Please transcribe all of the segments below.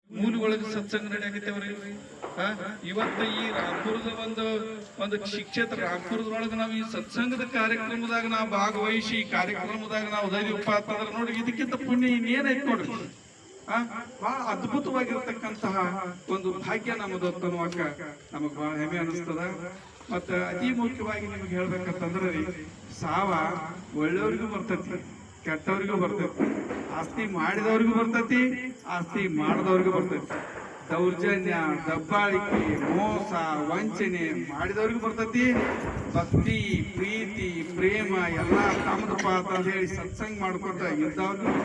ಮೂಲೊಳಗೆ ಸತ್ಸಂಗ ನಡೆಯಾಕತ್ತೇವ್ರಿ. ಇವತ್ತು ಈ ರಾಂಪುರದ ಒಂದು ಕ್ಷೇತ್ರ ರಾಂಪುರದೊಳಗೆ ನಾವು ಈ ಸತ್ಸಂಗದ ಕಾರ್ಯಕ್ರಮದಾಗ ನಾವು ಭಾಗವಹಿಸಿ ಈ ಕಾರ್ಯಕ್ರಮದಾಗ ನಾವು ಉದಯಪ್ಪ ಅಂತಂದ್ರೆ ನೋಡಿ, ಇದಕ್ಕಿಂತ ಪುಣ್ಯ ಇನ್ನೇನೈತ್ ನೋಡ್ರಿ. ಬಹಳ ಅದ್ಭುತವಾಗಿರ್ತಕ್ಕಂತಹ ಒಂದು ಭಾಗ್ಯ ನಮ್ಮದು ಅನ್ನುವಾಗ ನಮಗ್ ಬಹಳ ಹೆಮ್ಮೆ ಅನಿಸ್ತದ. ಮತ್ತ ಅತಿ ಮುಖ್ಯವಾಗಿ ನಿಮ್ಗೆ ಹೇಳ್ಬೇಕಂತಂದ್ರೆ ಸಾವ ಒಳ್ಳೆಯವ್ರಿಗೂ ಬರ್ತೈತಿ, ಕೆಟ್ಟವ್ರಿಗೂ ಬರ್ತೈತಿ, ಆಸ್ತಿ ಮಾಡಿದವ್ರಿಗೂ ಬರ್ತೈತಿ, ಆಸ್ತಿ ಮಾಡದವ್ರಿಗೂ ಬರ್ತೈತಿ. ದೌರ್ಜನ್ಯ, ದಬ್ಬಾಳಿಕೆ, ಮೋಸ, ವಂಚನೆ ಮಾಡಿದವ್ರಿಗೂ ಬರ್ತೈತಿ. ಭಕ್ತಿ, ಪ್ರೀತಿ, ಪ್ರೇಮ ಎಲ್ಲ ತಮ್ಮದಪ್ಪ ಅಂತ ಹೇಳಿ ಸತ್ಸಂಗ ಮಾಡ್ಕೊತ ಇದ್ದವ್ರಿಗೂ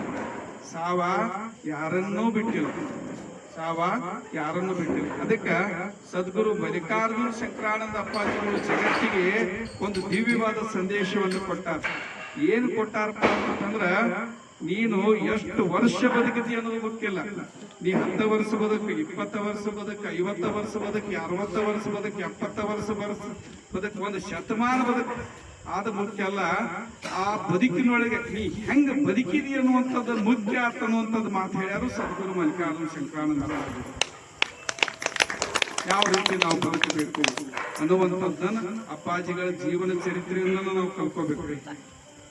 ಸಾವ ಯಾರನ್ನೂ ಬಿಟ್ಟಿಲ್ಲ, ಸಾವ ಯಾರನ್ನೂ ಬಿಟ್ಟಿಲ್ಲ. ಅದಕ್ಕೆ ಸದ್ಗುರು ಮಲ್ಲಿಕಾರ್ಜುನ ಶಂಕರಾನಂದ ಅಪ್ಪಾಜಿಗಳು ಜಗತ್ತಿಗೆ ಒಂದು ದಿವ್ಯವಾದ ಸಂದೇಶವನ್ನು ಕೊಟ್ಟಾರ. ಏನು ಕೊಟ್ಟಾರಪ್ಪ ಅಂತಂದ್ರ, ನೀನು ಎಷ್ಟು ವರ್ಷ ಬದುಕಿತಿ ಅನ್ನೋದು ಗೊತ್ತಿಲ್ಲ. ನೀ 10 ವರ್ಷ ಬದುಕು, 20 ವರ್ಷ ಬದುಕು, 50 ವರ್ಷ ಬದುಕು, 60 ವರ್ಷ ಬದುಕು, 70 ವರ್ಷ ಬದುಕು, ಒಂದು ಶತಮಾನ ಬದುಕು ಆದ ಮುಖ್ಯ ಅಲ್ಲ. ಆ ಬದುಕಿನೊಳಗೆ ನೀ ಹೆಂಗ ಬದುಕಿದಿ ಅನ್ನುವಂಥದ್ದು ಮುಖ್ಯ ಆತ ಅನ್ನುವಂಥದ್ದು ಮಾತು ಹೇಳ್ಯಾರು ಸದ್ಗುರು ಮಲ್ಲಿಕಾರ್ಜುನ ಶಂಕರಾನಂದ. ಯಾವ ರೀತಿ ನಾವು ಬದುಕಬೇಕು ಅನ್ನುವಂಥದ್ದನ್ನ ಅಪ್ಪಾಜಿಗಳ ಜೀವನ ಚರಿತ್ರೆಯಿಂದ ನಾವು ಕಲ್ಕೋಬೇಕು.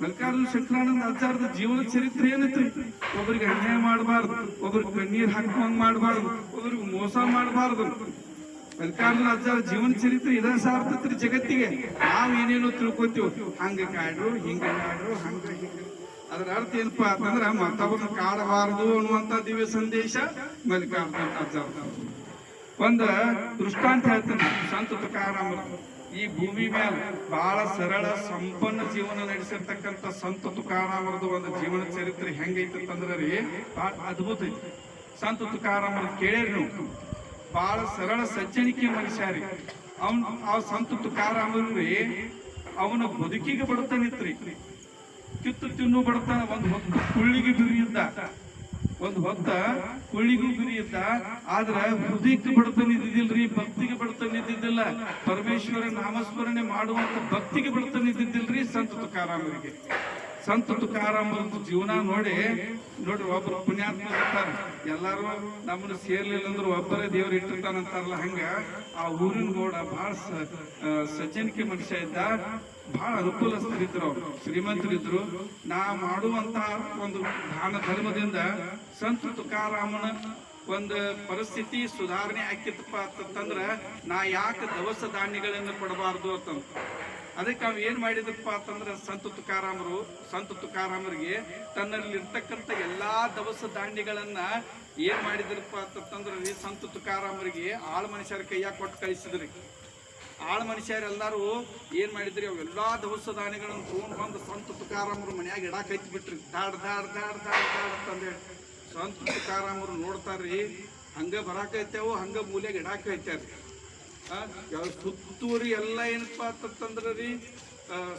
ಮಲ್ಲಿಕಾರ್ಜುನ ಶಂಕರಾನಂದ ಆಚಾರ್ಯದ ಜೀವನ ಚರಿತ್ರೆ ಏನೈತ್ರಿ? ಒಬ್ಬರಿಗೆ ಅನ್ಯಾಯ ಮಾಡಬಾರ್ದು, ಒಬ್ರಿಗೆ ಕಣ್ಣೀರ್ ಹಾಕುವಂಗ್ ಮಾಡಬಾರ್ದು, ಒಬ್ರಿಗೆ ಮೋಸ ಮಾಡಬಾರ್ದು. ಮಲ್ಲಿಕಾರ್ಜುನ ಆಚಾರ್ಯ ಜೀವನ ಚರಿತ್ರೆ ಇದ ಸಾರ್ತತ್ರಿ ಜಗತ್ತಿಗೆ. ನಾವ್ ಏನೇನೋ ತಿಳ್ಕೊತೀವಿ, ಹಂಗ ಕಾಡ್ರು, ಹಿಂಗ ಕಾಡ್ರು, ಹಂಗ ಹಿಂಗ. ಅದರ ಅರ್ಥ ಏನಪ್ಪಾ ಅಂತಂದ್ರ ಮತ್ತೊಬ್ಬರನ್ನ ಕಾಡಬಾರದು ಅನ್ನುವಂತ ದಿವ್ಯ ಸಂದೇಶ ಮಲ್ಲಿಕಾರ್ಜುನ ಆಚಾರ್ಯ. ಒಂದ ದೃಷ್ಟಾಂತ ಹೇಳ್ತಾನೆ ಸಂತ ತುಕಾರಾಮರು. ಈ ಭೂಮಿ ಮೇಲೆ ಬಹಳ ಸರಳ ಸಂಪನ್ನ ಜೀವನ ನಡೆಸಿರ್ತಕ್ಕಂಥ ಸಂತ ತುಕಾರಾಮರದು ಒಂದು ಜೀವನ ಚರಿತ್ರೆ ಹೆಂಗೈತಂದ್ರ ರೀ ಬಹಳ ಅದ್ಭುತ ಐತಿ. ಸಂತ ತುಕಾರಾಮರ ಕೇಳ್ಯಾರಿ ನೀವು, ಬಹಳ ಸರಳ ಸಜ್ಜನಿಕೆ ಮನುಷ್ಯ ರೀ. ಆ ಸಂತ ತುಕಾರಾಮರ್ರಿ ಅವನ ಬದುಕಿಗೆ ಬಡತನಿತ್ರಿ, ಕಿತ್ತು ತಿನ್ನು ಬಡತನ. ಒಂದು ಹೊತ್ತು ಕುಳ್ಳಿಗೆ ಗುರಿ ಇದ್ದ, ಒಂದು ಹೊತ್ತ ಕುಳ್ಳಿಗೂ ಗುರಿ ಇದ್ದ. ಆದ್ರ ಹೃದಯಕ್ಕೆ ಬಡತನ ಇದ್ದಿದ್ದಿಲ್ರಿ, ಭಕ್ತಿಗೆ ಬಡತನ ಇದ್ದಿದ್ದಿಲ್ಲ. ಪರಮೇಶ್ವರ ನಾಮಸ್ಮರಣೆ ಮಾಡುವಂತ ಭಕ್ತಿಗೆ ಬಡತನ ಇದ್ದಿದ್ದಿಲ್ರಿ ಸಂತ ತುಕಾರಾಮರಿಗೆ. ಸಂತ ತುಕಾರಾಮರ ಜೀವನ ನೋಡ್ರಿ, ಒಬ್ರು ಪುಣ್ಯಾತ್ಮ ಇರ್ತಾರ. ಎಲ್ಲಾರು ನಮ್ಮನ್ನ ಸೇರ್ಲಿಲ್ಲ ಅಂದ್ರೆ ಒಬ್ಬರೇ ದೇವ್ರು ಇಟ್ಟಿರ್ತಾನಂತಾರಲ್ಲ, ಹಂಗ ಆ ಊರಿನ ಗೌಡ ಬಹಳ ಸಜ್ಜನಿಕೆ ಮನುಷ್ಯ ಇದ್ದ. ಬಹಳ ಅನುಕೂಲಸ್ಥರಿದ್ರು, ಅವ್ರು ಶ್ರೀಮಂತರಿದ್ರು. ನಾ ಮಾಡುವಂತಹ ಒಂದು ದಾನ ಧರ್ಮದಿಂದ ಸಂತ ತುಕಾರಾಮನ ಒಂದು ಪರಿಸ್ಥಿತಿ ಸುಧಾರಣೆ ಆಕಿತ್ತಪ್ಪ ಅಂತಂದ್ರ ನಾ ಯಾಕೆ ದವಸ ಧಾನ್ಯಗಳನ್ನು ಕೊಡಬಾರ್ದು ಅಂತಂದ. ಅದಕ್ಕೆ ಅವ್ ಏನ್ ಮಾಡಿದ್ರಪ್ಪ ಅಂತಂದ್ರ ಸಂತ ತುಕಾರಾಮರಿಗೆ ತನ್ನಲ್ಲಿರ್ತಕ್ಕಂಥ ಎಲ್ಲಾ ದವಸ ಧಾನ್ಯಗಳನ್ನ ಏನ್ ಮಾಡಿದ್ರಪ್ಪ ಅಂತಂದ್ರ ಸಂತ ತುಕಾರಾಮರಿಗೆ ಆಳ್ ಮನುಷ್ಯರ ಕೈಯಾಗ ಕೊಟ್ಟು ಕಳಿಸಿದ್ರಿ. ಆಳ್ ಮನುಷ್ಯರೆಲ್ಲಾರು ಏನ್ ಮಾಡಿದ್ರಿ, ಅವೆಲ್ಲಾ ದವಸ ಧಾನ್ಯಗಳನ್ನು ತಗೊಂಡ್ ಬಂದು ಸಂತ ತುಕಾರಾಮರು ಮನ್ಯಾಗ ಇಡಾಕ್ ಹಚ್ಚಿ ಬಿಟ್ರಿ. ದಾಡ್ ದಾಡ್ ದಾಡ್ ದಾಡ್ ದಾಡ್ ಅಂತಂದೇಳಿ ಸಂತ ತುಕಾರಾಮರು ನೋಡ್ತಾರ್ರಿ, ಹಂಗ ಬರಾಕೈತೇವು, ಹಂಗ ಮೂಲೆಗೆ ಇಡಾಕ ಐತ್ಯಾರಿ. ಸುತ್ತೂರಿ ಎಲ್ಲ ಏನಪ್ಪ ಅಂತಂದ್ರಿ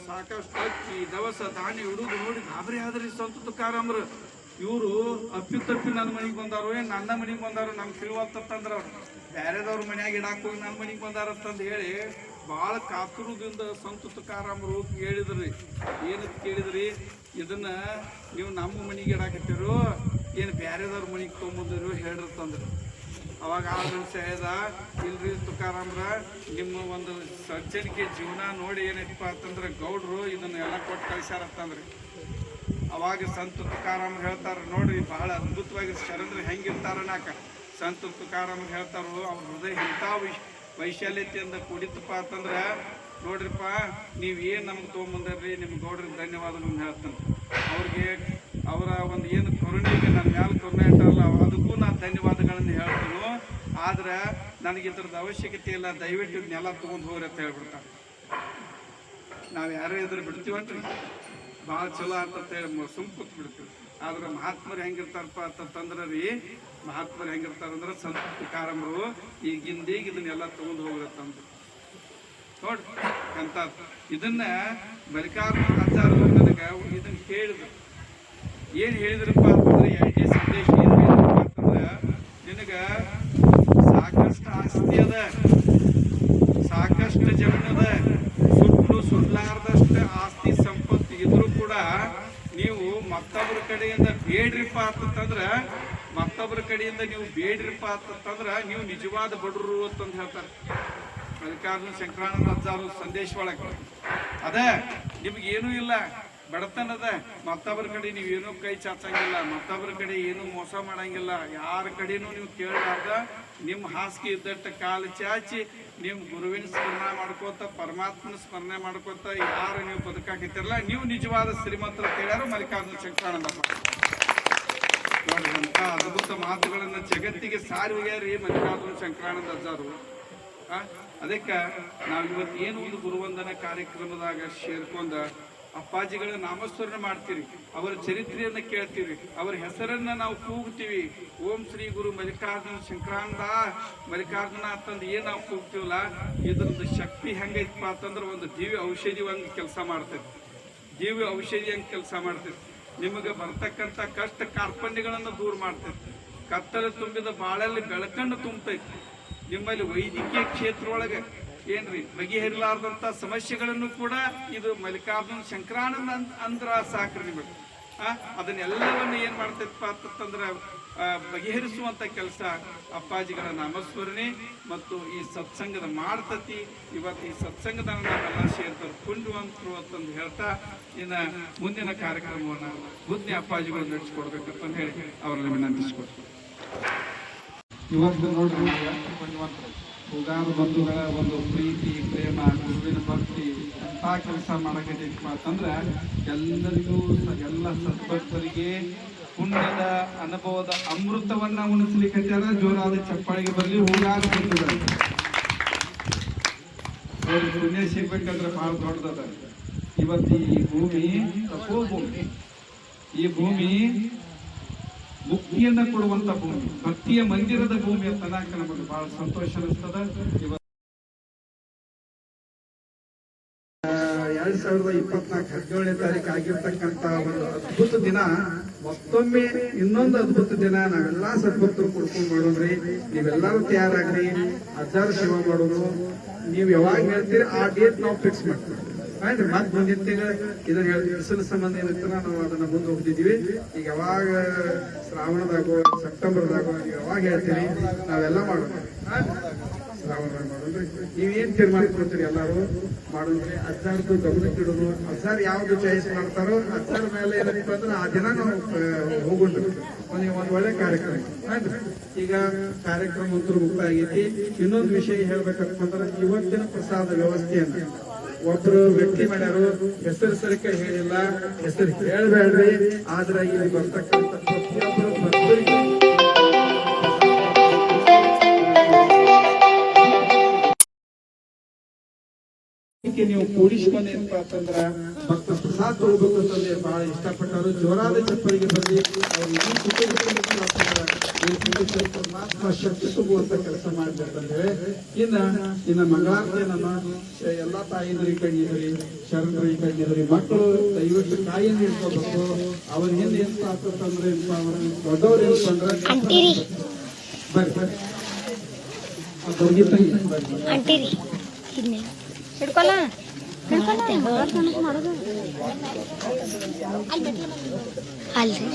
ಸಾಕಷ್ಟು ಅಕ್ಕಿ ದವಸ ಧಾನ್ಯ ಇಡುದು ನೋಡಿ ಗಾಬರಿ ಆದ್ರಿ ಸಂತ ತುಕಾರಾಮರು. ಇವರು ಅಪ್ಪಿತಪ್ಪಿ ನನ್ನ ಮನೆಗೆ ಬಂದಾರೋ, ನನ್ನ ಮನೆಗೆ ಬಂದಾರೋ ನಮ್ಗೆ ತಿಳಿವತ್ತಂದ್ರ ಅವ್ರು ಬ್ಯಾರೆದವ್ರ ಮನ್ಯಾಗ ಇಡಾಕ ಹೋಗಿ ನನ್ನ ಮನೆಗೆ ಬಂದಾರಂತಂದು ಹೇಳಿ ಬಹಳ ಕಾತುರದಿಂದ ಸಂತ ತುಕಾರಾಮರು ಕೇಳಿದ್ರಿ. ಏನಂತ ಕೇಳಿದ್ರಿ, ಇದನ್ನ ನೀವು ನಮ್ಮ ಮನೆಗೆ ಇಡಾಕತ್ತೀರೋ ಏನು ಬ್ಯಾರೆದವ್ರ ಮನೆಗೆ ತೊಗೊಂಬಂದಿರೋ ಹೇಳ್ರತ್ತಂದ್ರು. ಅವಾಗ ಆ ಮನುಷ್ಯ ಹೇಳ್ದ, ಇಲ್ರಿ ತುಕಾರಾಮ್ರ, ನಿಮ್ಮ ಒಂದು ಸಜ್ಜನಿಕೆ ಜೀವನ ನೋಡಿ ಏನೈತಪ್ಪ ಅಂತಂದ್ರೆ ಗೌಡ್ರು ಇದನ್ನ ಎಲ್ಲ ಕೊಟ್ಟು ಕಳಿಸ್ಯಾರತ್ತಂದ್ರಿ. ಅವಾಗ ಸಂತ ತುಕಾರಾಮ್ ಹೇಳ್ತಾರ, ನೋಡ್ರಿ ಬಹಳ ಅದ್ಭುತವಾಗಿ ಶರಣರು ಹೆಂಗಿರ್ತಾರ ನಾಕ. ಸಂತ ತುಕಾರಾಮ್ ಹೇಳ್ತಾರೋ, ಅವ್ರ ಹೃದಯ ಇಂಥ ವೈಶಾಲ್ಯತೆಯಿಂದ ಕೂಡಿತಪ್ಪ ಅಂತಂದ್ರೆ ನೋಡ್ರಿಪ್ಪ, ನೀವ್ ಏನ್ ನಮ್ಗೆ ತೊಗೊಂಬಂದ್ರಿ, ನಿಮ್ ಗೌಡ್ರಿಗೆ ಧನ್ಯವಾದಗಳನ್ನ ಹೇಳ್ತಾನೆ. ಅವ್ರಿಗೆ ಅವರ ಒಂದು ಏನು ಕರುಣೆಗೆ ನನ್ನ ಮ್ಯಾಲ ಕರುಣೆ ಇಟ್ಟಾರಲ್ಲ, ಅದಕ್ಕೂ ನಾನು ಧನ್ಯವಾದಗಳನ್ನು ಹೇಳ್ತೀನಿ. ಆದ್ರೆ ನನಗೆ ಇದ್ರದ್ದು ಅವಶ್ಯಕತೆ ಇಲ್ಲ, ದಯವಿಟ್ಟು ಇದನ್ನೆಲ್ಲ ತೊಗೊಂಡು ಹೋಗ್ರಿ ಅಂತ ಹೇಳ್ಬಿಡ್ತಾರೆ. ನಾವು ಯಾರೇ ಇದ್ರೆ ಬಿಡ್ತೀವನ್ರಿ, ಭಾಳ ಚಲೋ ಅಂತ ಹೇಳಿ ಸುಮ್ಕೂತ್ ಬಿಡ್ತೀವಿ. ಆದ್ರೆ ಮಹಾತ್ಮರು ಹೆಂಗಿರ್ತಾರಪ್ಪ ಅಂತಂದ್ರೆ ರೀ, ಮಹಾತ್ಮರು ಹೆಂಗಿರ್ತಾರಂದ್ರೆ ಸಂತ ತುಕಾರಾಮರು ಈಗಿಂದೀಗ ಇದನ್ನೆಲ್ಲ ತಗೊಂಡು ಹೋಗ್ರತ್ತಂದ್ರು ನೋಡ್ರಿ ಅಂತ. ಇದನ್ನ ಮಲ್ಲಿಕಾರ್ಜುನ ಆಚಾರ್ಯರು ನನಗೆ ಇದನ್ನ ಹೇಳಿದ್ರು. ಏನ್ ಹೇಳಿದ್ರಪ್ಪ ಅಂತಂದ್ರೆ, ಎರಡನೇ ಸಂದೇಶ ಏನ್ ಹೇಳಿದ್ರಪ್ಪ ಅಂತಂದ್ರೆ, ನಿನಗ ಸಾಕಷ್ಟು ಆಸ್ತಿ ಅದ, ಸಾಕಷ್ಟು ಜಮೀನದ, ಸುಡ್ಲಾರ್ದಷ್ಟು ಆಸ್ತಿ ಸಂಪತ್ತು ಇದ್ರೂ ಕೂಡ ನೀವು ಮತ್ತೊಬ್ಬರ ಕಡೆಯಿಂದ ಬೇಡ್ರಿಪ್ಪ ಅಂತಂದ್ರ ಮತ್ತೊಬ್ಬರ ಕಡೆಯಿಂದ ನೀವು ಬೇಡ್ರಿಪ್ಪ ಅಂತಂದ್ರ ನೀವು ನಿಜವಾದ ಬಡವರು ಅಂತಂದು ಹೇಳ್ತಾರೆ. ಮಲ್ಲಿಕಾರ್ಜುನ ಶಂಕರಾನಂದ ಅಜ್ಜಾರು ಸಂದೇಶ ಒಳಗೆ ಅದೇ ನಿಮ್ಗೇನೂ ಇಲ್ಲ, ಬಡತನದ, ಮತ್ತೊಬ್ಬರ ಕಡೆ ನೀವೇನೂ ಕೈ ಚಾಚಂಗಿಲ್ಲ, ಮತ್ತೊಬ್ಬರ ಕಡೆ ಏನೂ ಮೋಸ ಮಾಡಂಗಿಲ್ಲ, ಯಾರ ಕಡೆನೂ ನೀವು ಕೇಳಲಾರ್ದ ನಿಮ್ಮ ಹಾಸಿಗೆ ಇದ್ದಟ್ಟ ಕಾಲು ಚಾಚಿ ನಿಮ್ಮ ಗುರುವಿನ ಸ್ಮರಣೆ ಮಾಡ್ಕೋತ ಪರಮಾತ್ಮನ ಸ್ಮರಣೆ ಮಾಡ್ಕೋತ ಯಾರು ನೀವು ಬದುಕಾಕಿತ್ತಿರಲ್ಲ, ನೀವು ನಿಜವಾದ ಶ್ರೀಮಂತರ ಹೇಳ್ಯಾರು ಮಲ್ಲಿಕಾರ್ಜುನ ಶಂಕರಾನಂದಪ್ಪ. ಅಂತ ಅದ್ಭುತ ಮಾತುಗಳನ್ನು ಜಗತ್ತಿಗೆ ಸಾರಿ ಹೋಗ್ಯಾರಿ ಮಲ್ಲಿಕಾರ್ಜುನ ಶಂಕರಾನಂದ ಅಜ್ಜಾರು. ಅದಕ್ಕೆ ನಾವು ಇವತ್ತು ಏನು ಒಂದು ಗುರುವಂದನ ಕಾರ್ಯಕ್ರಮದಾಗ ಸೇರ್ಕೊಂಡ ಅಪ್ಪಾಜಿಗಳ ನಾಮಸ್ಮರಣೆ ಮಾಡ್ತೀವಿ, ಅವರ ಚರಿತ್ರೆಯನ್ನ ಕೇಳ್ತೀವಿ, ಅವರ ಹೆಸರನ್ನ ನಾವು ಕೂಗ್ತೀವಿ. ಓಂ ಶ್ರೀ ಗುರು ಮಲ್ಲಿಕಾರ್ಜುನ ಶಂಕರಾನಂದ ಮಲ್ಲಿಕಾರ್ಜುನ ಅಂತಂದು ಏನ್ ನಾವು ಕೂಗ್ತೀವಲ್ಲ, ಇದ್ರದ್ದು ಶಕ್ತಿ ಹೆಂಗೈತಪ್ಪ ಅಂತಂದ್ರೆ ಒಂದು ದಿವ್ಯ ಔಷಧಿ ಹಂಗೆ ಕೆಲಸ ಮಾಡ್ತೈತಿ, ದಿವ್ಯ ಔಷಧಿ ಹಂಗೆ ಕೆಲಸ ಮಾಡ್ತೈತಿ. ನಿಮಗೆ ಬರ್ತಕ್ಕಂಥ ಕಷ್ಟ ಕಾರ್ಪಣ್ಯಗಳನ್ನು ದೂರ ಮಾಡ್ತೈತಿ, ಕತ್ತಲೆ ತುಂಬಿದ ಬಾಳಲ್ಲಿ ಬೆಳಕನ್ನು ತುಂಬತೈತಿ. ನಿಮ್ಮಲ್ಲಿ ವೈದ್ಯಕೀಯ ಕ್ಷೇತ್ರ ಒಳಗೆ ಏನ್ರಿ ಬಗೆಹರಿಲಾರ್ದಂಥ ಸಮಸ್ಯೆಗಳನ್ನು ಕೂಡ ಇದು ಮಲ್ಲಿಕಾರ್ಜುನ ಶಂಕರಾನಂದ ಅಂದ್ರ ಸಾಕ್ರಿ ನಿಮಗೆ. ಅದನ್ನೆಲ್ಲವನ್ನು ಏನ್ ಮಾಡ್ತೈತಪ್ಪ ಅಂತಂದ್ರೆ ಬಗೆಹರಿಸುವಂತ ಕೆಲಸ ಅಪ್ಪಾಜಿಗಳ ನಾಮಸ್ಮರಣೆ ಮತ್ತು ಈ ಸತ್ಸಂಗದ ಮಾಡ್ತತಿ. ಇವತ್ತು ಈ ಸತ್ಸಂಗದ ನಾವೆಲ್ಲ ಸೇರ್ತಾರೆ ಪುಣ್ಯವಂತರು ಅಂತಂದು ಹೇಳ್ತಾ ಇನ್ನು ಮುಂದಿನ ಕಾರ್ಯಕ್ರಮವನ್ನು ಬುದ್ಧಿ ಅಪ್ಪಾಜಿಗಳು ನಡೆಸಿಕೊಡ್ಬೇಕಂತ ಹೇಳಿ ಅವರಲ್ಲಿ ವಿನಂತಿಸಿಕೊಡ್ತಾರೆ. ಇವತ್ತು ನೋಡ್ರಿ ಪುಣ್ಯವಂತರು ಉಗಾದ ಬಂಧುಗಳ ಒಂದು ಪ್ರೀತಿ ಪ್ರೇಮ ಗುರುವಿನ ಭಕ್ತಿ ಎಂಥ ಕೆಲಸ ಮಾಡಕೈತಿಪ್ಪ ಅಂತಂದ್ರೆ ಎಲ್ಲರಿಗೂ ಎಲ್ಲ ಸದ್ಭಕ್ತರಿಗೆ ಪುಣ್ಯದ ಅನುಭವದ ಅಮೃತವನ್ನ ಉಣಿಸ್ಲಿಕ್ಕೆ ಜೋರಾದ ಚಪ್ಪಾಳಿಗೆ ಬರಲಿ. ಉಗಾದ ಬಂಧುಗಳು ಪುಣ್ಯ ಸಿಗ್ಬೇಕಂದ್ರೆ ಬಹಳ ದೊಡ್ಡದ. ಇವತ್ತು ಈ ಭೂಮಿ ತಪೋ ಭೂಮಿ, ಈ ಭೂಮಿ ಮುಕ್ತಿಯನ್ನ ಕೊಡುವಂತ ಭೂಮಿ, ಭಕ್ತಿಯ ಮಂದಿರದ ಭೂಮಿ ಅಂತ ನಮಗೆ ಬಹಳ ಸಂತೋಷ ಅನಿಸ್ತದ. 2024 17ನೇ ತಾರೀಕು ಆಗಿರ್ತಕ್ಕಂತ ಒಂದು ಅದ್ಭುತ ದಿನ ಮತ್ತೊಮ್ಮೆ ಇನ್ನೊಂದು ಅದ್ಭುತ ದಿನ ನಾವೆಲ್ಲಾ ಸದ್ಭಕ್ತರು ಕುಡ್ಕೊಂಡು ಮಾಡೋದ್ರಿ. ನೀವೆಲ್ಲರೂ ತಯಾರಾಗ್ರಿ, ಅಜ್ಜಾರ ಸೇವಾ ಮಾಡೋದು. ನೀವು ಯಾವಾಗ ಹೇಳ್ತೀರಿ ಆ ಡೇಟ್ ನಾವು ಫಿಕ್ಸ್ ಮಾಡ್ತೀವಿ. ಆಯ್ತು, ಮತ್ ಮುಂದಿನ ತಿಂಗಳ ಇದನ್ನ ಹೇಳಿಸಲ ಸಂಬಂಧ ಏನಿತ್ತು ನಾವು ಅದನ್ನ ಮುಂದೆ ಹೋಗ್ತಿದೀವಿ. ಈಗ ಯಾವಾಗ ಶ್ರಾವಣದಾಗೋ ಸೆಪ್ಟೆಂಬರ್ದಾಗೋ ನೀವು ಯಾವಾಗ ಹೇಳ್ತೀರಿ ನಾವೆಲ್ಲ ಮಾಡೋಣ. ಶ್ರಾವಣದಾಗ ಮಾಡೋದ್ರಿ. ನೀವೇನ್ ತೀರ್ಮಾನ ಕೊಡ್ತೀರಿ ಎಲ್ಲಾರು ಮಾಡೋದ್ರಿ. ಅಜ್ಜಾರ್ದು ಗಮನಕ್ಕೆ ಇಡೋದು, ಅಜ್ಜಾರ್ ಯಾವ್ದು ಚಾಯ್ಸ್ ಮಾಡ್ತಾರೋ ಅಜ್ಜಾರ ಮೇಲೆ ಏನಪ್ಪ ಅಂದ್ರೆ ಆ ದಿನ ನಾವು ಹೋಗುಂಡು ಒಂದ್ ಒಳ್ಳೆ ಕಾರ್ಯಕ್ರಮ. ಆಯ್ತು, ಈಗ ಕಾರ್ಯಕ್ರಮ ಅಂತೂ ಮುಕ್ತಾಯ ಆಗೈತಿ. ಇನ್ನೊಂದು ವಿಷಯ ಹೇಳ್ಬೇಕಂತಂದ್ರೆ ಇವತ್ತಿನ ಪ್ರಸಾದ ವ್ಯವಸ್ಥೆಯನ್ನ ಒಬ್ರು ವ್ಯಕ್ತಿ ಮಾಡ್ಯಾರು, ಹೆಸರು ಸರಿಕ ಹೇಳಿಲ್ಲ, ಹೆಸರು ಹೇಳ್ಬೇಡ್ರಿ. ಆದ್ರೆ ಇಲ್ಲಿ ಬರ್ತಕ್ಕಂಥ ಪ್ರತಿಯೊಬ್ಬರು ಭಕ್ತರಿಗೆ ನೀವು ಕೂಡಿಸ್ಕೊಂಡೇನಪ್ಪ ಅಂತಂದ್ರ ಭಕ್ತ ಪ್ರಸಾದ ತಗೋಬೇಕು ಅಂತಂದ್ರೆ ಬಹಳ ಇಷ್ಟಪಟ್ಟರು. ಜೋರಾದ ಚಪ್ಪಲಿಗೆ ಬಂದು ಪರಮಾತ್ಮ ಶಕ್ತಿ ತುಂಬುವಂತ ಕೆಲಸ ಮಾಡ್ಬೇಕಂತೇಳಿ ಇನ್ನ ಮಂಗಳಾರತಿಯನ್ನ ಎಲ್ಲಾ ತಾಯಿದರಿಗೆ ಕಂಡಿದ್ರಿ, ಶರಣರಿಗೆ ಕಂಡಿದ್ರಿ. ಮಕ್ಕಳು ದಯವಿಟ್ಟು ತಾಯಿಯನ್ನು ಹಿಡ್ಕೋಬೇಕು. ಅವ್ರ ಹಿಂದೆ ಎಂತ ಆಗ್ತಂದ್ರೆ ದೊಡ್ಡವ್ರು ಹೇಳ್ಕೊಂಡ್ರೆ ಬರ್ರಿ ಹಿಡ್ಕೊಲ್ಲ ಅಲ್ರಿ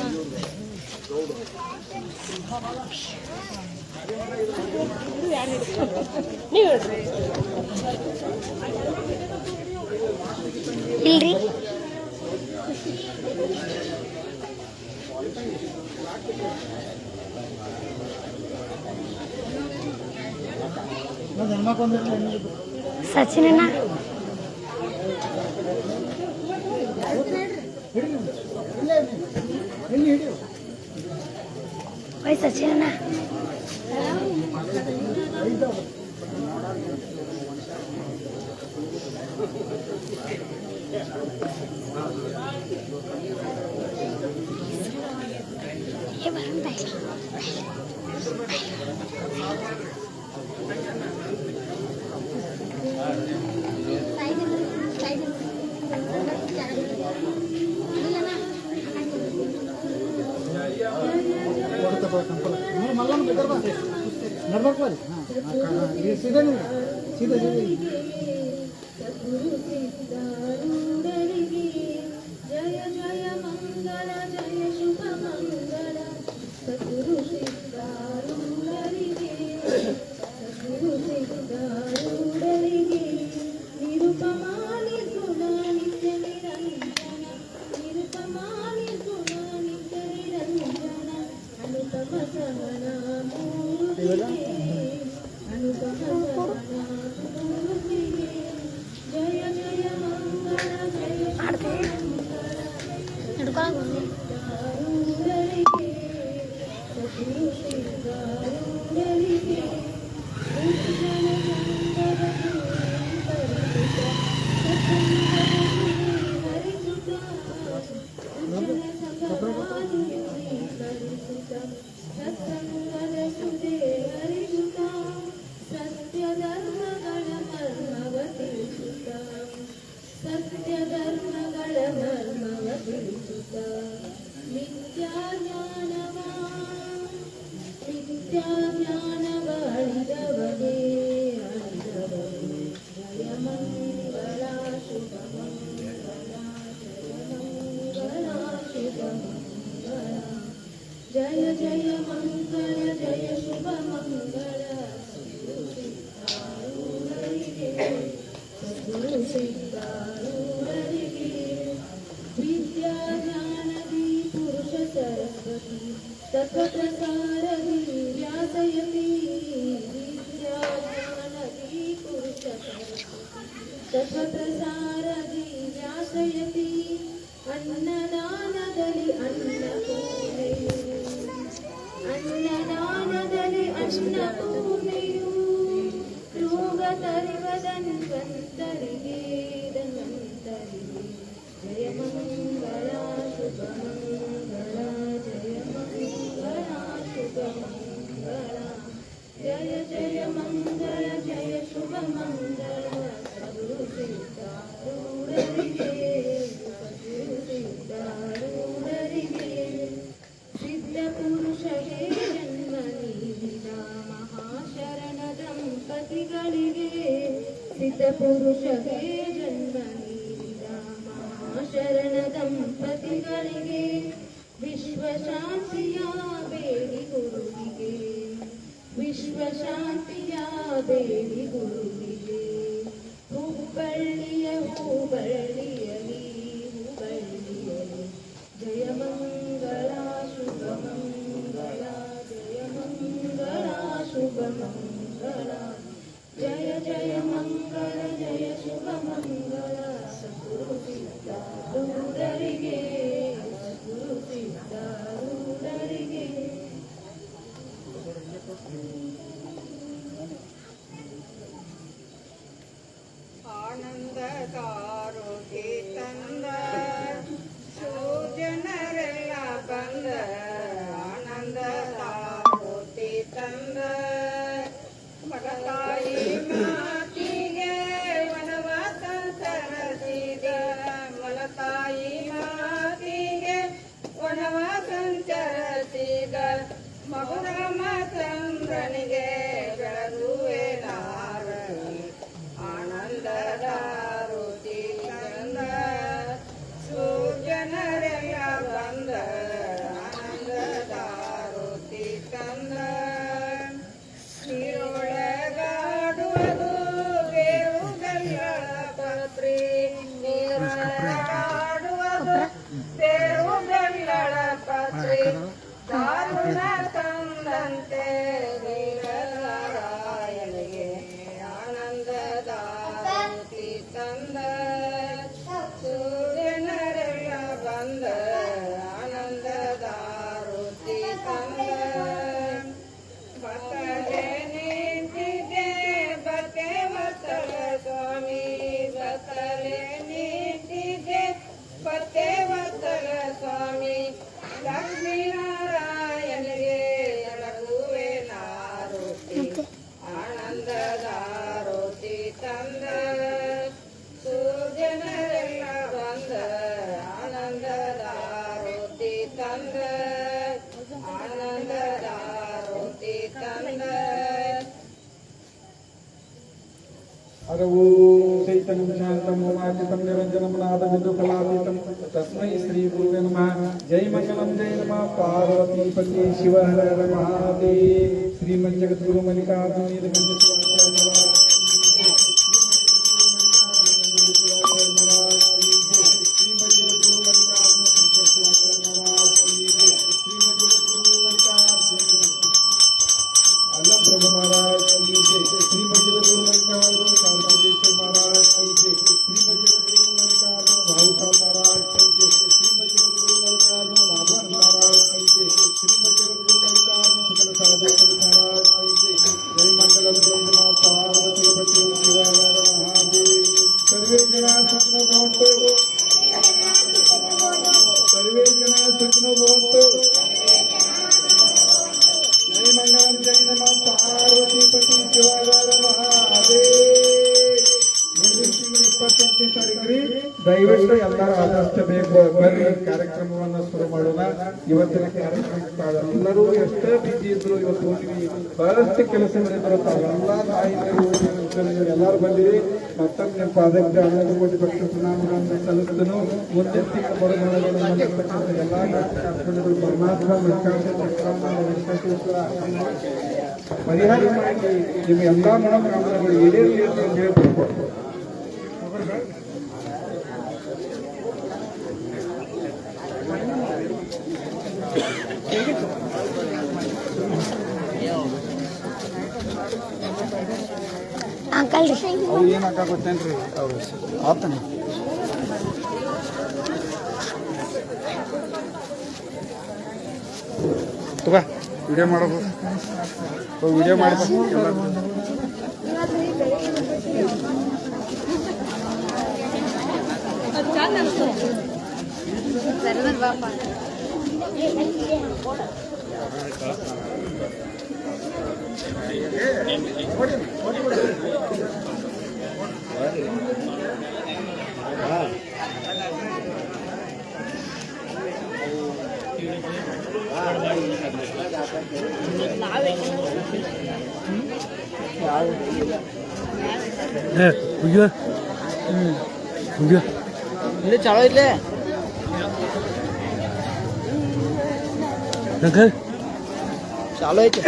ಇಲ್ರಿ ಸಚಿನಣ್ಣ ಓಯ್ ಸಚಿನಣ್ಣ सीधे सीधे जय जय मंगल जय शुभ मंगल सद्गुरु ಇವೆಲ್ಲ ಮಾಡ್ತೀವಿ ಹಿಡ್ಕೊಳಕ್ ಬಂದಿ ಜಯ ಜಯ ಮಂಗಳ ಜಯ ಶುಭ ಮಂಗಳ ಸದ್ಗುರು ಸಿದ್ಧಾರೂಢರಿಗೆ ವಿದ್ಯಾ ಜ್ಞಾನದಿ ಪುರುಷ ಸರಸ್ವತಿ ತತ್ವಪ್ರಸಾರದಿ ವ್ಯಾಸಯತಿ ವಿದ್ಯಾ ಜ್ಞಾನದಿ ಪುರುಷ ತತ್ವಪ್ರಸಾರದಿ ವ್ಯಾಸಯತಿ ಅನ್ನದಾನದಲ್ಲಿ ಅನ್ನಪೂರ್ಣೆಯು ಅನ್ನದಾನದಲ್ಲಿ ಅನ್ನಪೂರ್ಣೆಯು ರೋಗ ತರಿವದನ್ವಂತರಿಗೆ ಧನ್ವಂತರಿಗೆ ಜಯ ಮಂಗಳ ಶುಭ ಮಂಗಳ ಜಯ ಮಂಗಳ ಶುಭ ಮಂಗಳ ಜಯ ಜಯ ಮಂಗಳ ಜಯ ಶುಭ ಮಂಗಳ ಸದ್ಗುರು ಸಿದ್ಧಾರೂಢರಿಗೆ ಸಿದ್ಧ ಪುರುಷಗೆ ಜನ್ಮ ನೀಡಿದ ಮಹಾಶರಣ ದಂಪತಿಗಳಿಗೆ ಸಿದ್ಧ ಪುರುಷಗೆ ಜನ್ಮ ನೀಡಿದ ಮಹಾಶರಣ ದಂಪತಿಗಳಿಗೆ ವಿಶ್ವಶಾಂತಿಯ ಬೇಡಿ ಗುರುವಿಗೆ ವಿಶ್ವಶಾಂತಿಯ ಬೇಡಿ ಗುರುವಿಗೆ ಹುಬ್ಬಳ್ಳಿಯ ಹೂಬಳ್ಳಿಯಲಿ ಹೂಬಳ್ಳಿಯಲಿ ಜಯ ಮಂಗಳ ಶುಭ ಮಂಗಳ ಜಯ ಮಂಗಳ ಶುಭ ಮಂಗಳ ಜಯ ಜಯ ಮಂಗಳ ಜಯ ಶುಭ ಮಂಗಳ ಸದ್ಗುರು ಸಿದ್ಧಾರೂಢರಿಗೆ ಸದ್ಗುರು ಸಿದ್ಧಾರೂಢರಿಗೆ ಆನಂದ ಕಾರುಗೆ ತಂದ ಜನರೆಲ್ಲ ಬಂದ ಆನಂದ ಕಾರುತಿ ತಂದ ಮಗತಾಯಿ ಮಾತಿಗೆ ವನವಾಸ ಸರಸಿದ ಮಲತಾಯಿ ಮಾತಿಗೆ ವನವಾಸ ಸರಸಿದ ಮಗುರಾಮ ಚಂದ್ರನಿಗೆ ಬೆಳಗುವೆ ನಾರಣಿ ಆನಂದದ ರುಚಿ ತಂದ ಜನರೆಲ್ಲ ಬಂದ ಆನಂದದ ರುಚಿ ತಂದ ನೀರೊಳಗಾಡುವುದು ಬೇವುಗಳ ಪತ್ರಿ ನೀರೊಳಗಾಡುವುದು ಬೇವುಗಳ ಪತ್ರಿ ದಾರುಣ ತಂದಂತೆ ವೀರನಾರಾಯಣಿಗೆ ಆನಂದದ ರುಚಿ ತಂದ ಸೂರ್ಯನರೆಲ್ಲ ಬಂದ ಆನಂದದ ರುಚಿ ತಂದ ಬತ್ತಲೆ ನಿಂತಿದೆ ಬತ್ತೆ ವತ್ಸಲ ಸ್ವಾಮಿ ಬತ್ತಲೆ ನಿಂತಿದೆ ಬತ್ತೆ ವತ್ಸಲ ಸ್ವಾಮಿ ಲಕ್ಷ್ಮೀನಾರಾಯಣಿಗೆ ಲಘುವೆ ನಾರುತಿ ಆನಂದದ ರುಚಿ ತಂದ ಸೂರ್ಯನರೆಲ್ಲ ಬಂದ ಆನಂದದ ರುಚಿ ತಂದ ಆನಂದದ ರುಚಿ ತಂದ ಅರವು ಚೈತನ್ಯಂ ಶಾಂತಂ ಓಮಾಚಿತಂ ನಿರಂಜನಂ ನಾದವಿದು ಕಲಾತೀತಂ ತಸ್ಮೈ ಶ್ರೀ ಗುರುವೇ ನಮಃ ಜೈ ಮಂಗಲಂ ಜೈ ನಮಃ ಪಾರ್ವತಿ ಪತಿ ಶಿವ ಹರ ಹರ ಮಹಾದೇವ ಶ್ರೀಮದ್ ಜಗದ್ಗುರು ಮಲ್ಲಿಕಾರ್ಜುನ ನೀಲಕಂಠ ಅಲ್ಲ ದಯವಿಟ್ಟು ಎಲ್ಲರೂ ಆದಷ್ಟು ಬೇಗ ಬರ್ರಿ ಕಾರ್ಯಕ್ರಮವನ್ನು ಶುರು ಮಾಡೋಣ. ಇವತ್ತಿನ ಕಾರ್ಯಕ್ರಮಕ್ಕೆ ತಾವೆಲ್ಲರೂ ಎಷ್ಟೇ ಬಿಜಿ ಇದ್ರು ಇವತ್ತು ಬಹಳಷ್ಟು ಕೆಲಸಗಳಿದ್ರು ತಾವೆಲ್ಲ ತಾಯಿಗಳು ಎಲ್ಲರೂ ಬಂದಿರಿ. ಮತ್ತೊಮ್ಮೆ ನಿಮ್ಮ ಪಾದಕ್ಕೆ 11 ಕೋಟಿ ಪಕ್ಷ ಪ್ರಣಾಮಗಳನ್ನು ಸಲ್ಲಿಸಿದನು. ಮುಂದಿನ ತಿಂಗಳ ಬರುಮಾನಗಳನ್ನು ಹೊಂದಿರತಕ್ಕಂಥ ಎಲ್ಲ ಕಾರ್ಯಕ್ರಮಗಳು ಪರಮಾತ್ಮ ಪರಿಹಾರ ಮಾಡಿ ನಿಮ್ಮ ಎಲ್ಲ ಮನೋಕಾಮನೆಗಳು ಈಡೇರಲಿ ಅಂತ ಹೇಳ್ಬೇಕು. ಅಂಕಲ್ ಅವು ಏನು ಹಾಕಾಗೊತ್ತೇನ್ರಿ ಅವ್ರು ಆತನ ತಗ ವಿಡಿಯೋ ಮಾಡೋದು ವಿಡಿಯೋ ಮಾಡ್ಬೇಕು. ಇಲ್ಲಿ ಚಾಲೋ ಇರ್ಲಿ ಚಾಲೋ ಐತಿ.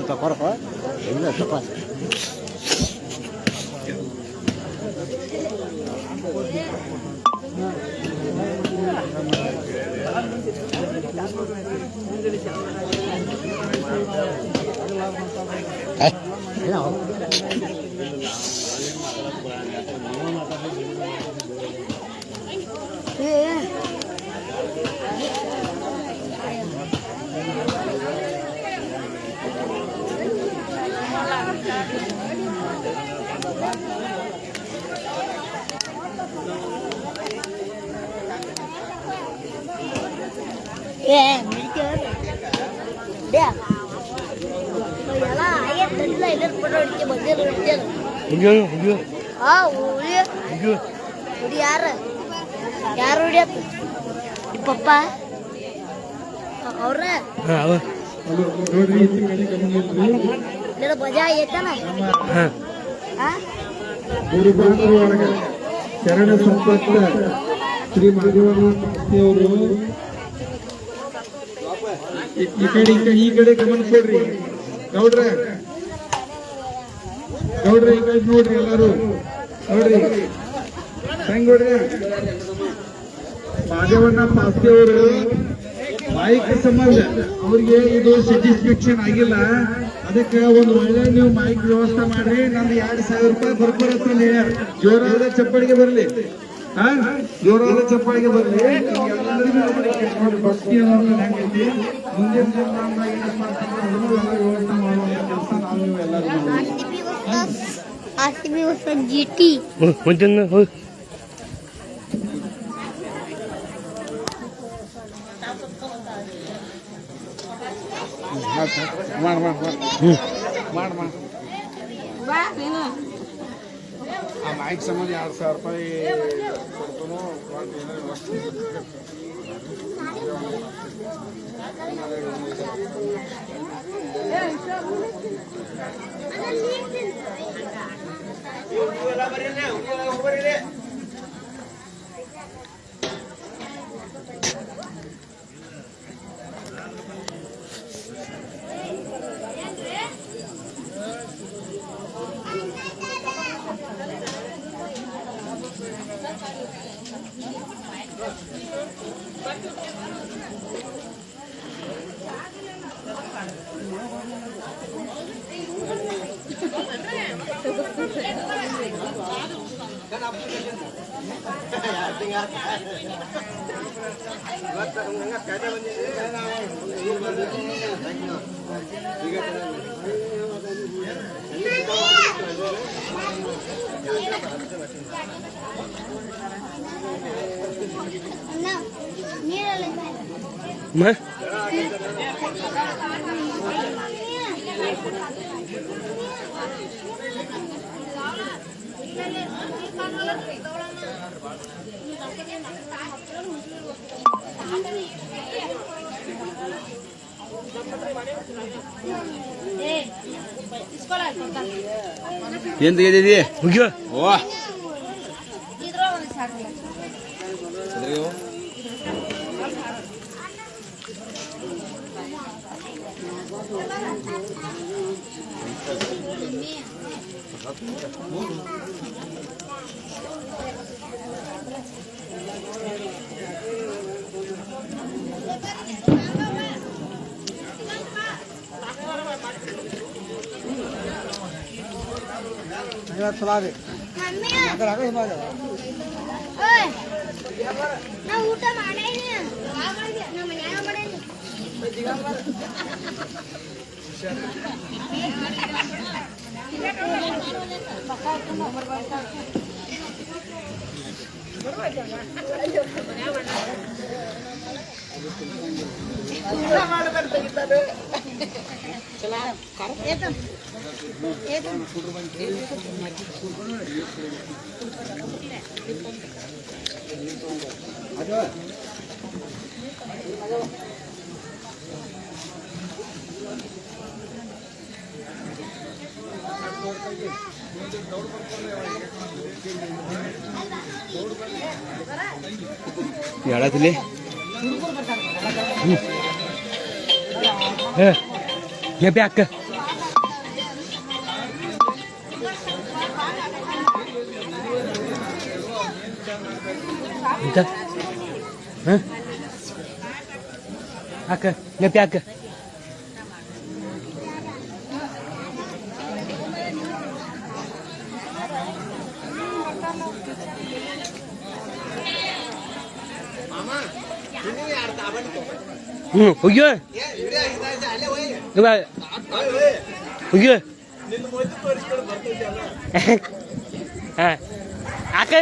ತಗೋರಪ್ಪ ಇಲ್ಲ ತಪ್ಪ ಯಾರು ಹೊಡಿಯತ್ತ ಪಪ್ಪ ಅವ್ರ ಬಜಾ ಐತನ ಶರಣ ಸಂಪತ್ತ ಶ್ರೀ ಮಾಧವನವರು ಈ ಕಡೆ ಗಮನ ಕೊಡ್ರಿ. ಗೌಡ್ರ ಈ ಕಡೆ ನೋಡ್ರಿ, ಎಲ್ಲಾರು ನೋಡ್ರಿ. ಹೆಂಗೋಡ್ರಿ ಮಾದೇವಣ್ಣ ಪಾಸ್ತಿ ಅವರು ಮೈಕ್ ಸಂಬಂಧ ಅವ್ರಿಗೆ ಇದು ಸ್ಯಾಟಿಸ್ಫ್ಯಾಕ್ಷನ್ ಆಗಿಲ್ಲ. ಅದಕ್ಕೆ ಒಂದು ಒಳ್ಳೆ ನೀವು ಮೈಕ್ ವ್ಯವಸ್ಥೆ ಮಾಡ್ರಿ. ನಂದು 2,000 ರೂಪಾಯಿ ಬರ್ಬರತ್ತ ಹೇಳ್ಯಾರ. ಜೋರಾದ ಚಪ್ಪಾಳಿಗೆ ಬರ್ಲಿ, ಜೋರಾದ ಚಪ್ಪಾಳಿಗೆ ಬರ್ಲಿ. ಎಲ್ಲರಿಗೂ ಭಕ್ತಿ ಅನ್ನೋದು ಹೆಂಗೈತಿ. ಮುಂದಿನ ದಿನದಾಗ ಏನ್ ಮಾಡ್ತಾರೆ ವ್ಯವಸ್ಥೆ ಮಾಡುವ ಕೆಲಸ ನಾವು ನೀವು ಎಲ್ಲರೂ ಜಿಟಿ ಆ ಮೈಕ್ ಸಂಬಂಧ 2,000 ರೂಪಾಯಿ ಕೊಡ್ತಾನೋ ವ್ಯವಸ್ಥೆ ಅಣ್ಣ ನೀರಲ್ಲಿ ಏನ್ ತೆಗೆದಿದ್ದೀ ಮುಗಿಯೋ ಓ ನಾ ಊಟ ಮಾಡೇನಿ ನಮ್ಮ ಮನ್ಯಾಗ ಮಾಡೇನಿ ಹೇಳತ್ತಿಲ್ಲಿ ಬ್ಯಾಕ್ ಅಕ್ಕ ಬ್ಯಾಕ್ ಹೋಗ್ಯೋ ಹೋಗ್ಯೋ ಹಾಂ ಆಕೆ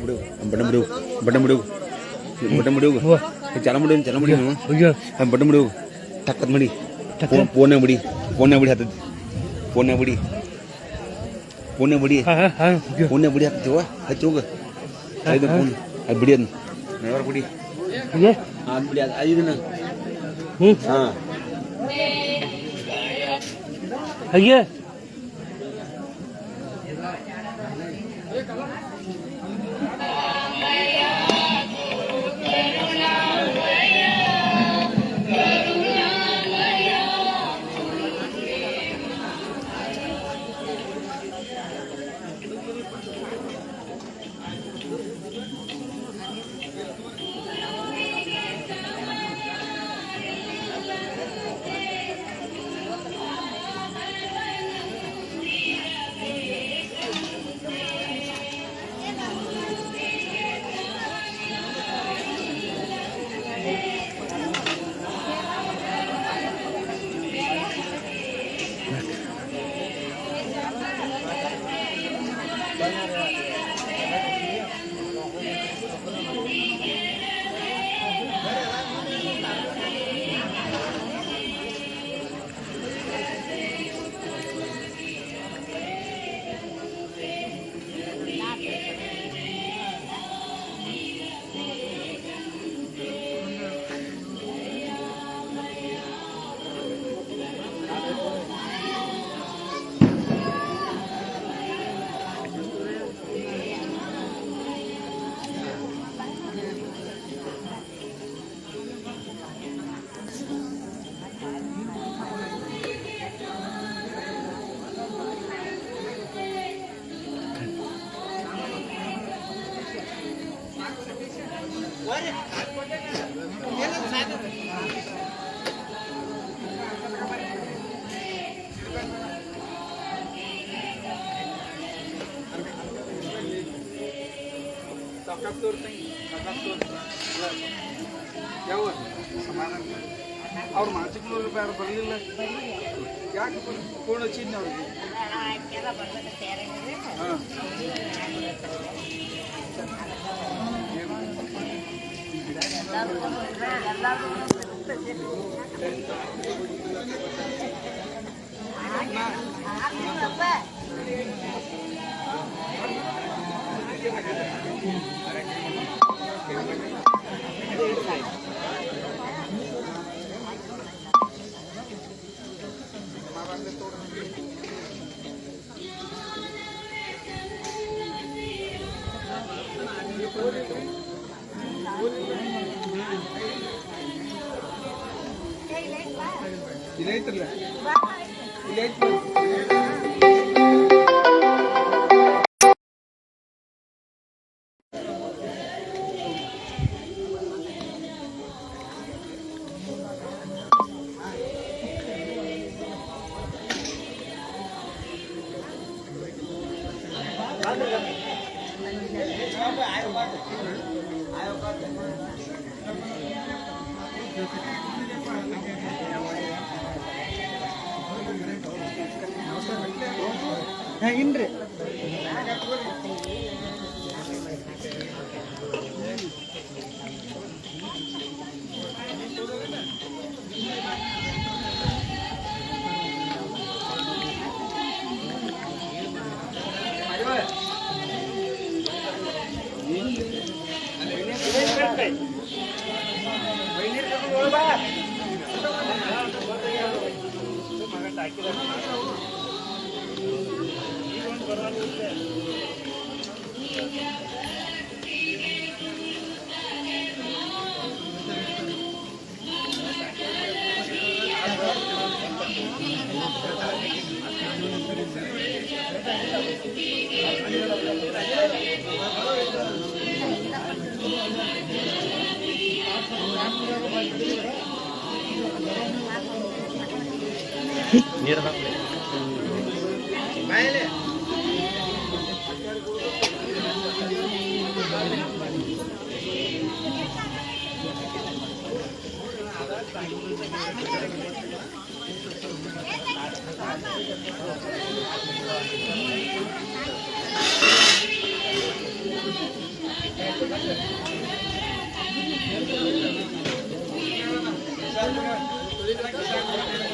ಬಿಡು ಬಣ್ಣ ಬಿಡು ಬಣ್ಣ ಬಿಡು ಬಣ್ಣ ಬಿಡು ಚಲ ಬಿಡು ಚಲ ಬಿಡಿ ಬಣ್ಣ ಬಿಡು ಟಕ್ಕದ್ ಮಾಡಿ ಫೋನ್ ಬಿಡಿ ಹತ್ತದ ಫೋನ್ ಬಿಡಿ ಹತ್ತವ ಹಚ್ಚಿ ಹೋಗ ಅದು ಫೋನ್ ಅದು ಬಿಡಿ ಅದನ್ನ ಡ್ರೈವರ್ ಬಿಡಿ ಅದು ಬಿಡಿ ಅದು ಇದನ್ನ ಹಾಂ ಅಯ್ಯ ಯಾವ ಸಮಾಧಾನ ಅವ್ರ ಮಾನಸಿಕನವ್ರು ಬೇರೆ ಬರಲಿಲ್ಲ ಯಾಕೆ ಫೋನ್ ಹಚ್ಚಿದ್ನಿ ಅವ್ರಿಗೆ ಹಾಂ ಇದೈತ್ರಲ್ಲ ಇದೈತ್ರ ಇನ್ರಿ Gracias.